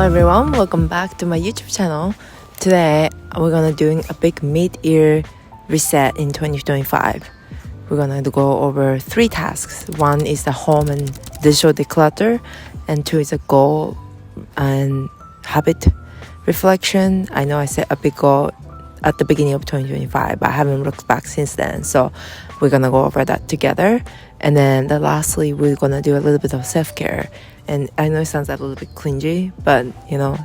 everyone, welcome back to my YouTube channel. Today we're gonna doing a big mid-year reset in 2025. We're gonna go over 3 tasks. 1 is the home and digital declutter, and 2 is a goal and habit reflection. I know I set a big goal at the beginning of 2025, but I haven't looked back since then, so we're gonna go over that together. And then lastly, we're gonna do a little bit of self-care. And I know it sounds a little bit cringy, but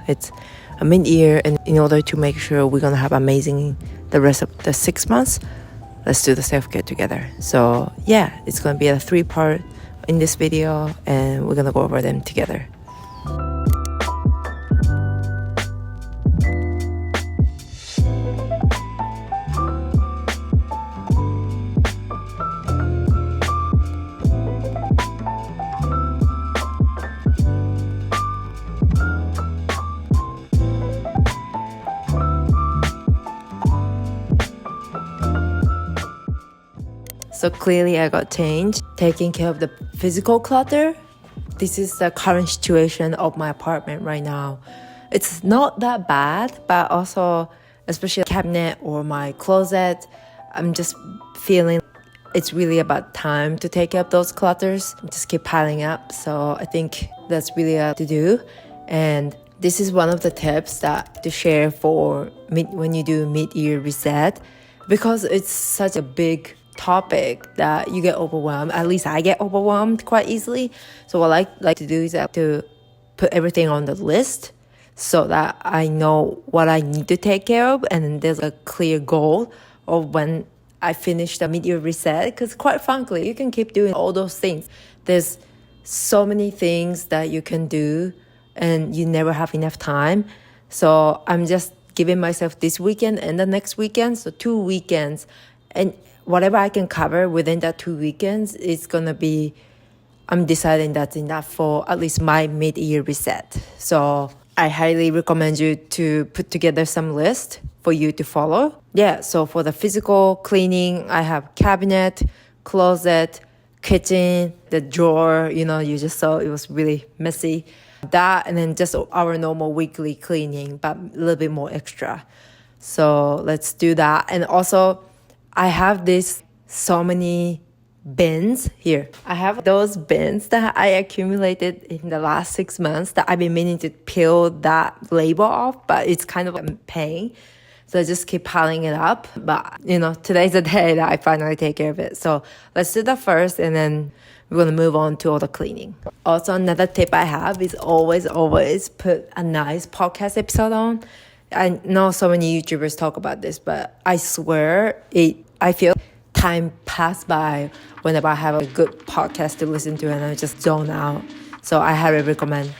it's a mid-year, and in order to make sure we're gonna have amazing the rest of the 6 months, let's do the self-care together. So yeah, it's gonna be a 3-part in this video, and we're gonna go over them together. So clearly I got changed, taking care of the physical clutter. This is the current situation of my apartment right now. It's not that bad, but also, especially cabinet or my closet, I'm just feeling it's really about time to take care of those clutters. Just keep piling up. So I think that's really to do. And this is one of the tips that to share for when you do mid-year reset, because it's such a big topic that you get overwhelmed. At least I get overwhelmed quite easily. So what I like to do is to put everything on the list so that I know what I need to take care of, and there's a clear goal of when I finish the mid-year reset. Because quite frankly, you can keep doing all those things. There's so many things that you can do and you never have enough time. So I'm just giving myself this weekend and the next weekend, so 2 weekends, and whatever I can cover within that 2 weekends is gonna be, I'm deciding that's enough for at least my mid-year reset. So I highly recommend you to put together some list for you to follow. Yeah, so for the physical cleaning, I have cabinet, closet, kitchen, the drawer, you just saw it was really messy. That, and then just our normal weekly cleaning, but a little bit more extra. So let's do that. And also, I have so many bins here. I have those bins that I accumulated in the last 6 months that I've been meaning to peel that label off, but it's kind of a pain. So I just keep piling it up. But, today's the day that I finally take care of it. So let's do that first, and then we're going to move on to all the cleaning. Also, another tip I have is always put a nice podcast episode on. I know so many YouTubers talk about this, but I swear I feel time pass by whenever I have a good podcast to listen to and I just zone out. So I highly recommend.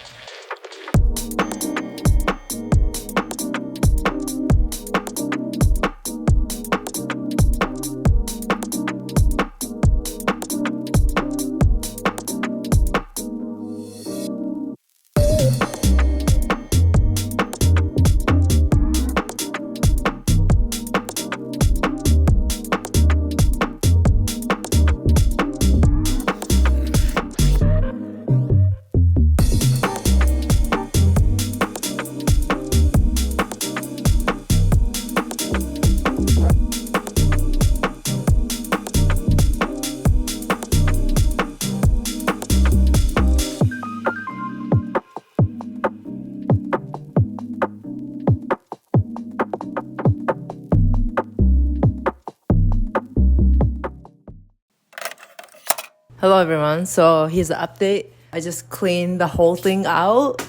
Hello everyone, so here's the update. I just cleaned the whole thing out.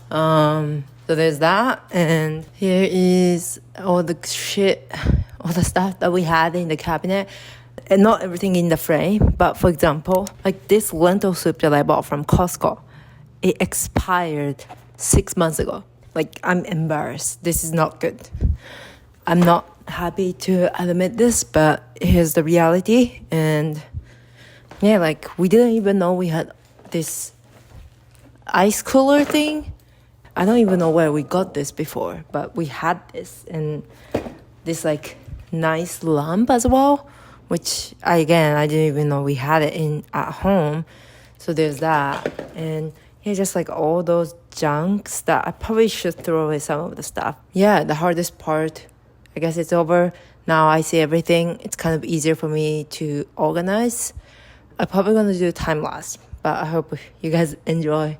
So there's that, and here is all the stuff that we had in the cabinet. And not everything in the frame, but for example, like this lentil soup that I bought from Costco, it expired 6 months ago. Like, I'm embarrassed. This is not good. I'm not happy to admit this, but here's the reality. And yeah, like we didn't even know we had this ice cooler thing. I don't even know where we got this before, but we had this, and this like nice lamp as well, which I didn't even know we had it at home. So there's that. And Here's just like all those junks that I probably should throw away some of the stuff. Yeah, the hardest part, I guess it's over. Now I see everything. It's kind of easier for me to organize. I'm probably going to do time lapse, but I hope you guys enjoy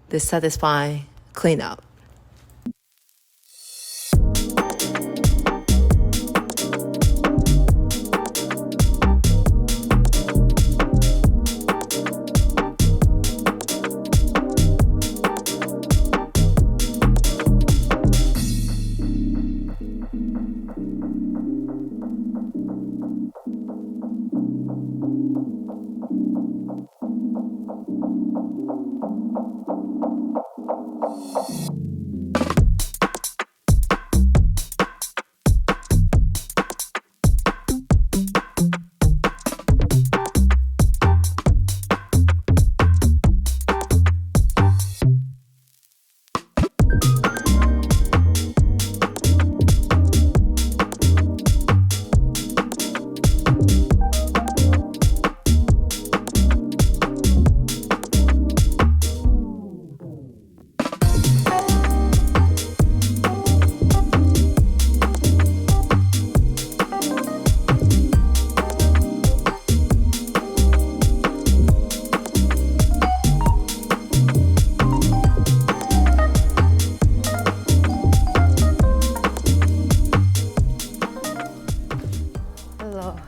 this satisfying cleanup.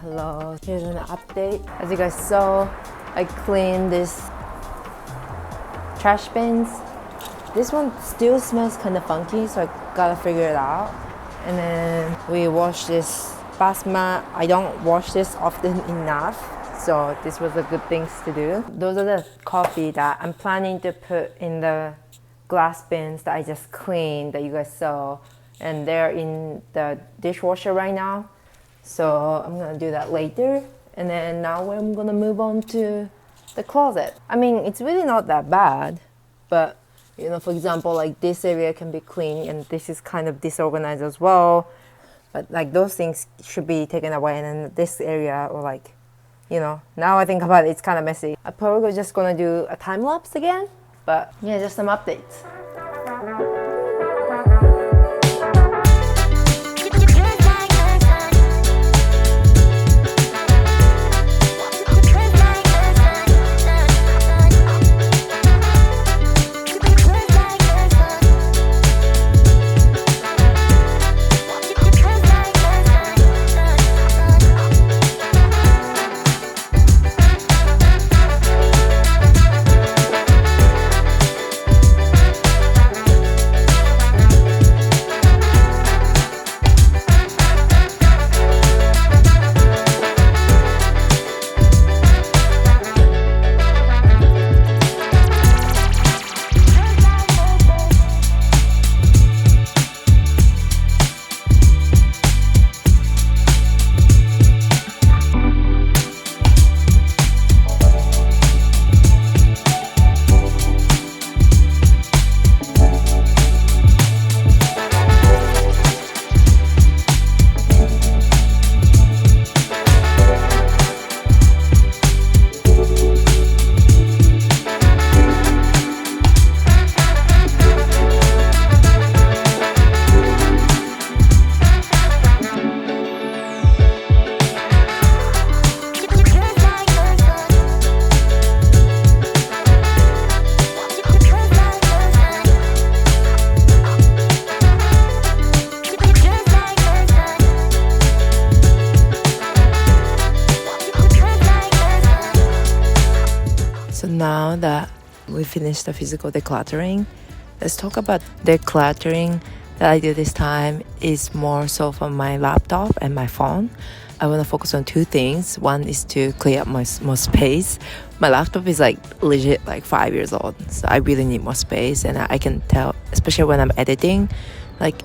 Hello, here's an update. As you guys saw, I cleaned this trash bins. This one still smells kind of funky, so I gotta figure it out. And then we washed this bath mat. I don't wash this often enough, so this was a good thing to do. Those are the coffee that I'm planning to put in the glass bins that I just cleaned that you guys saw, and they're in the dishwasher right now. So I'm gonna do that later. And then now I'm gonna move on to the closet. I mean, it's really not that bad, but you know, for example, like this area can be clean and this is kind of disorganized as well. But like those things should be taken away, and then this area, or like, you know, now I think about it, it's kind of messy. I'm probably just gonna do a time lapse again, but yeah, just some updates. So now that we finished the physical decluttering, let's talk about decluttering that I do this time is more so from my laptop and my phone. I want to focus on two things. One is to clear up more space. My laptop is like legit like 5 years old, so I really need more space, and I can tell, especially when I'm editing, like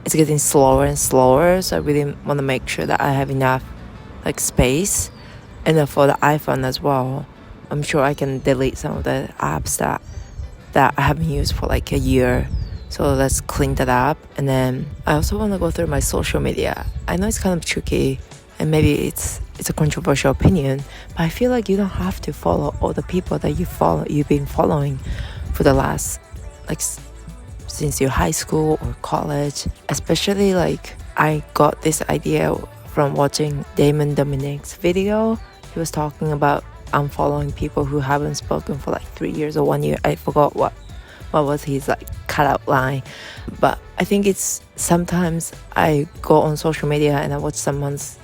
it's getting slower and slower, so I really want to make sure that I have enough like space. And then for the iPhone as well, I'm sure I can delete some of the apps that I haven't used for like a year. So let's clean that up. And then I also want to go through my social media. I know it's kind of tricky, and maybe it's a controversial opinion, but I feel like you don't have to follow all the people that you've been following for the last since your high school or college. Especially I got this idea from watching Damon Dominic's video. He was talking about unfollowing people who haven't spoken for 3 years or 1 year. I forgot what was his cutout line. But I think it's sometimes I go on social media and I watch someone's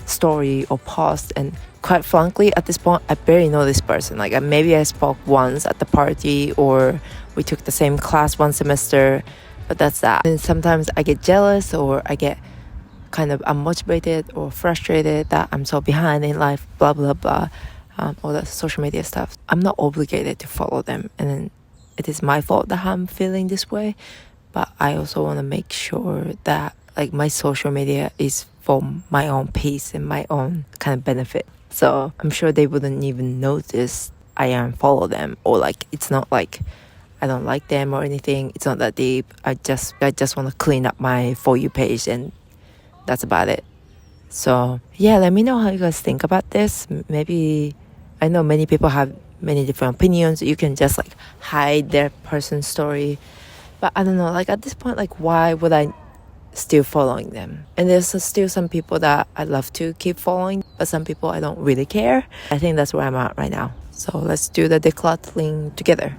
story or post, and quite frankly at this point I barely know this person. Maybe I spoke once at the party or we took the same class one semester, but that's that. And sometimes I get jealous or I get kind of unmotivated or frustrated that I'm so behind in life, blah blah blah, all that social media stuff. I'm not obligated to follow them, and then it is my fault that I'm feeling this way. But I also want to make sure that my social media is for my own peace and my own kind of benefit. So I'm sure they wouldn't even notice I unfollow them, or it's not I don't like them or anything. It's not that deep. I just want to clean up my For You page, and that's about it. So yeah, let me know how you guys think about this. Maybe, I know many people have many different opinions. You can just hide their person's story, but I don't know, at this point, why would I still following them? And there's still some people that I love to keep following, but some people I don't really care. I think that's where I'm at right now. So let's do the decluttering together.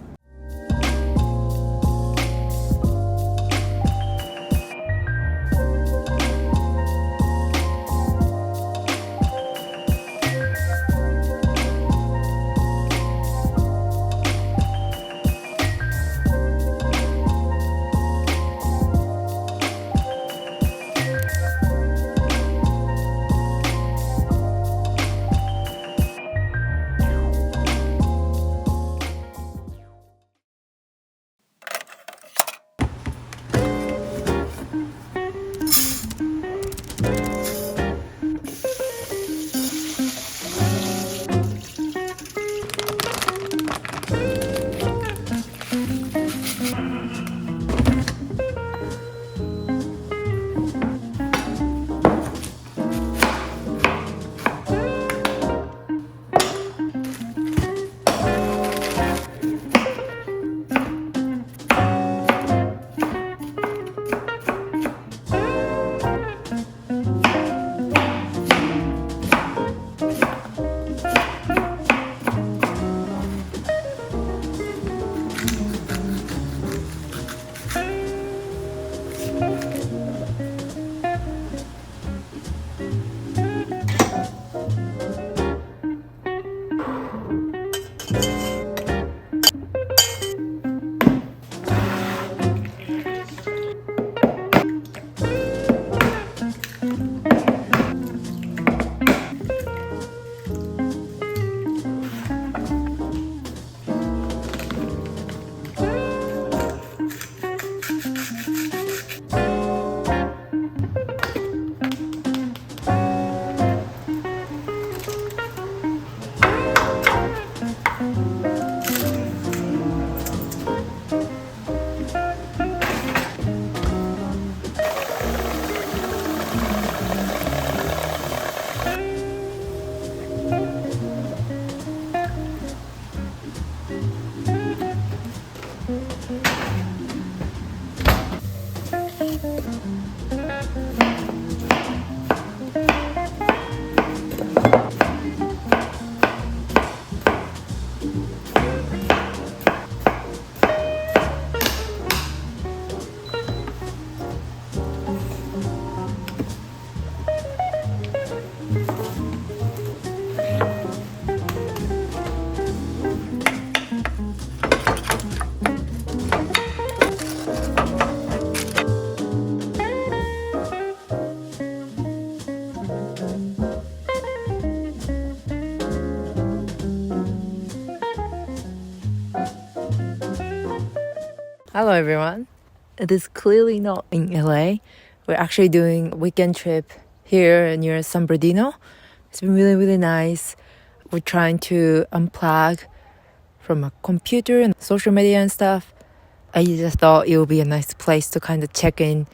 Hello everyone. It is clearly not in LA. We're actually doing a weekend trip here near San Bernardino. It's been really, really nice. We're trying to unplug from a computer and social media and stuff. I just thought it would be a nice place to kind of check in.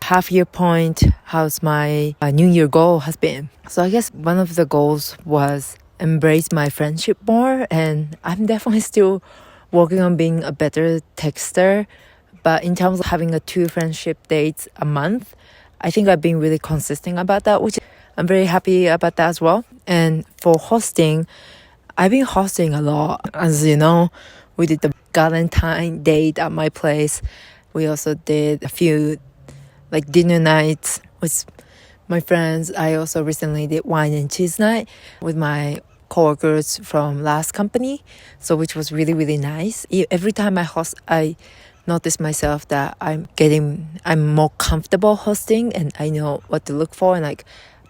Half year point, how's my New Year goal has been. So I guess one of the goals was embrace my friendship more, and I'm definitely still working on being a better texter. But in terms of having a 2 friendship dates a month, I think I've been really consistent about that, which I'm very happy about that as well. And for hosting, I've been hosting a lot. As you know, we did the Valentine date at my place. We also did a few like dinner nights with my friends. I also recently did wine and cheese night with my coworkers from last company, so which was really, really nice. Every time I host, I notice myself that I'm more comfortable hosting, and I know what to look for, and like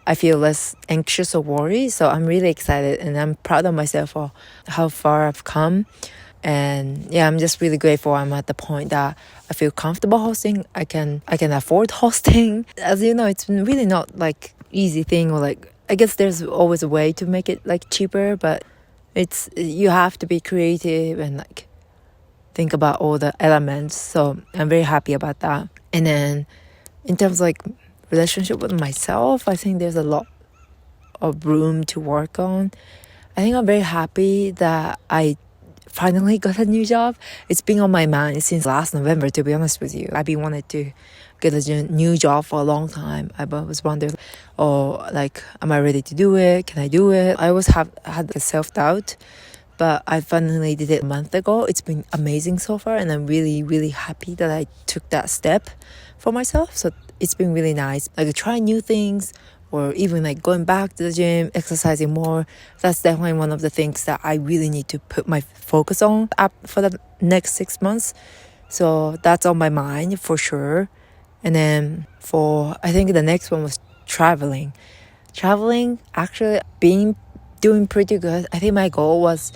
I feel less anxious or worried. So I'm really excited, and I'm proud of myself for how far I've come. And yeah, I'm just really grateful I'm at the point that I feel comfortable hosting. I can afford hosting. As you know, it's really not like easy thing, or like I guess there's always a way to make it like cheaper, but you have to be creative and like think about all the elements. So I'm very happy about that. And then in terms of like relationship with myself, I think there's a lot of room to work on. I think I'm very happy that I finally got a new job. It's been on my mind since last November, to be honest with you. I've been wanting to get a new job for a long time. I was wondering, oh, like, am I ready to do it? Can I do it? I always had a self-doubt, but I finally did it a month ago. It's been amazing so far, and I'm really, really happy that I took that step for myself. So it's been really nice. Like, trying new things, or even like going back to the gym, exercising more. That's definitely one of the things that I really need to put my focus on for the next 6 months. So that's on my mind for sure. And then I think the next one was traveling. Traveling, actually doing pretty good. I think my goal was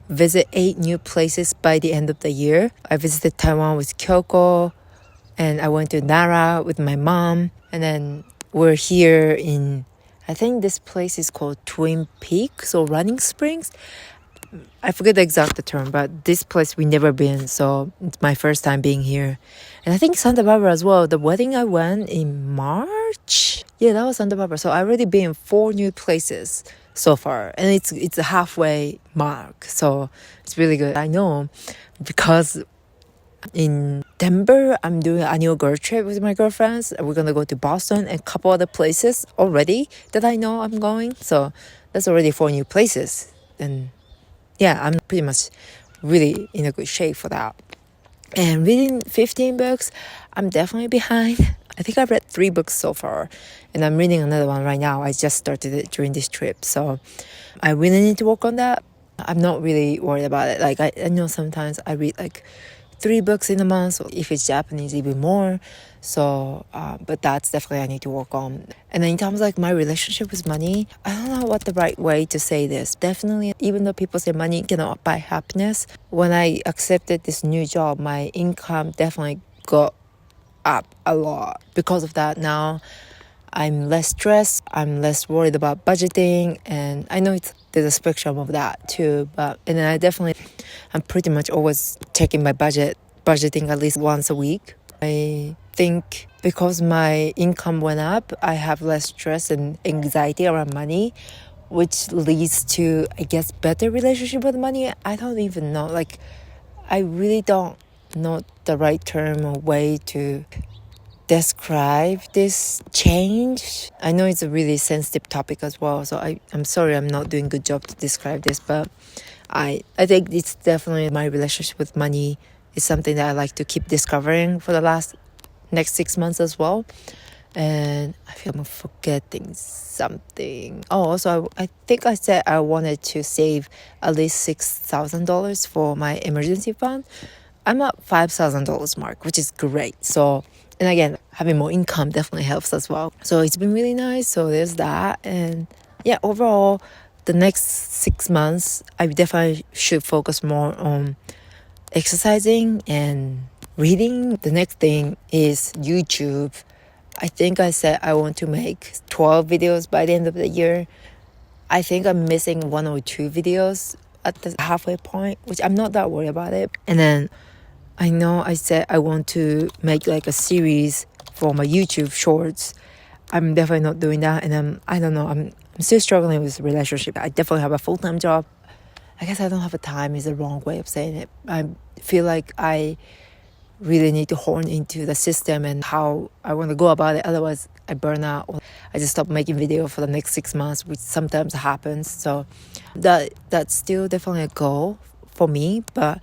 visit 8 new places by the end of the year. I visited Taiwan with Kyoko, and I went to Nara with my mom, and then we're here in, I think this place is called Twin Peaks or Running Springs. I forget the exact term, but this place we never been, so it's my first time being here. And I think Santa Barbara as well. The wedding I went in March. Yeah, that was Santa Barbara. So I already been in 4 new places so far, and it's a halfway mark. So it's really good. I know because in December, I'm doing an annual girl trip with my girlfriends. We're going to go to Boston and a couple other places already that I know I'm going. So that's already 4 new places. And yeah, I'm pretty much really in a good shape for that. And reading 15 books, I'm definitely behind. I think I've read 3 books so far, and I'm reading another one right now. I just started it during this trip. So I really need to work on that. I'm not really worried about it. Like I know sometimes I read like 3 books in a month, or if it's Japanese, even more. So, but that's definitely I need to work on. And then in terms of like my relationship with money, I don't know what the right way to say this. Definitely, even though people say money cannot buy happiness, when I accepted this new job, my income definitely got up a lot. Because of that, now I'm less stressed, I'm less worried about budgeting, and I know there's a spectrum of that too, and then I'm pretty much always checking my budgeting at least once a week. I think because my income went up, I have less stress and anxiety around money, which leads to, I guess, better relationship with money. I don't even know, like, I really don't know the right term or way to describe this change. I know it's a really sensitive topic as well, so I'm sorry I'm not doing a good job to describe this, but I think it's definitely my relationship with money is something that I like to keep discovering for the next 6 months as well. And I feel I'm forgetting something. Oh, also I think I said I wanted to save at least $6,000 for my emergency fund. I'm at $5,000 mark, which is great. So, and again, having more income definitely helps as well. So it's been really nice. So there's that. And yeah, overall, the next 6 months, I definitely should focus more on exercising and reading. The next thing is YouTube. I think I said I want to make 12 videos by the end of the year. I think I'm missing 1 or 2 videos at the halfway point, which I'm not that worried about it. And then I know I said I want to make like a series for my YouTube shorts. I'm definitely not doing that. And I don't know, I'm still struggling with relationship. I definitely have a full-time job. I I guess I don't have a time is the wrong way of saying it. I feel like I really need to hone into the system and how I want to go about it. Otherwise, I burn out. I just stop making video for the next 6 months, which sometimes happens. So that's still definitely a goal for me, but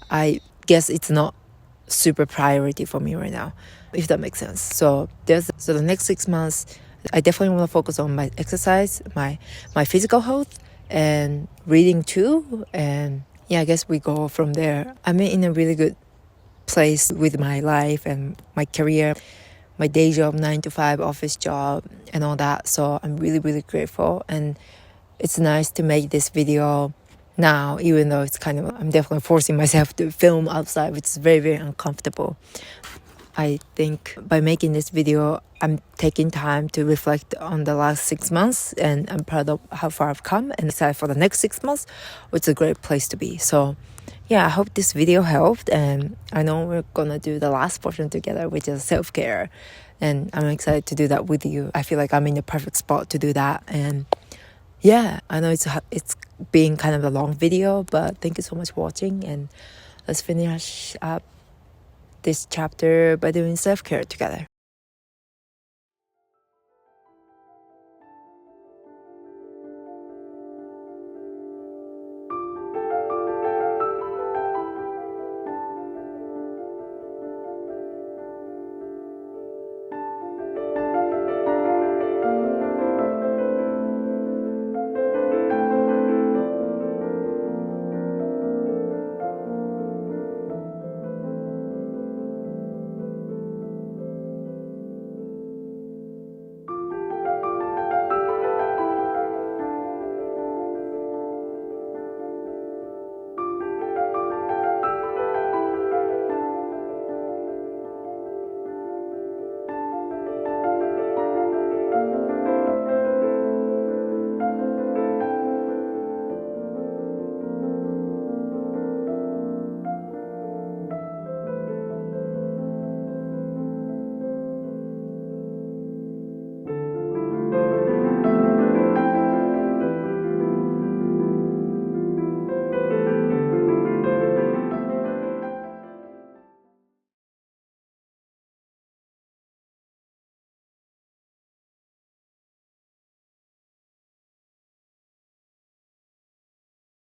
I guess it's not super priority for me right now, if that makes sense. So the next 6 months, I definitely want to focus on my exercise, my physical health, and reading too. And yeah, I guess we go from there. I'm in a really good place with my life and my career, my day job, 9 to 5 office job, and all that. So I'm really, really grateful. And it's nice to make this video now, even though it's kind of, I'm definitely forcing myself to film outside, which is very, very uncomfortable. I think by making this video, I'm taking time to reflect on the last 6 months, and I'm proud of how far I've come and excited for the next 6 months, which is a great place to be. So yeah, I hope this video helped, and I know we're gonna do the last portion together, which is self-care, and I'm excited to do that with you. I feel like I'm in the perfect spot to do that. And yeah, I know it's being kind of a long video, but thank you so much for watching, and let's finish up this chapter by doing self-care together.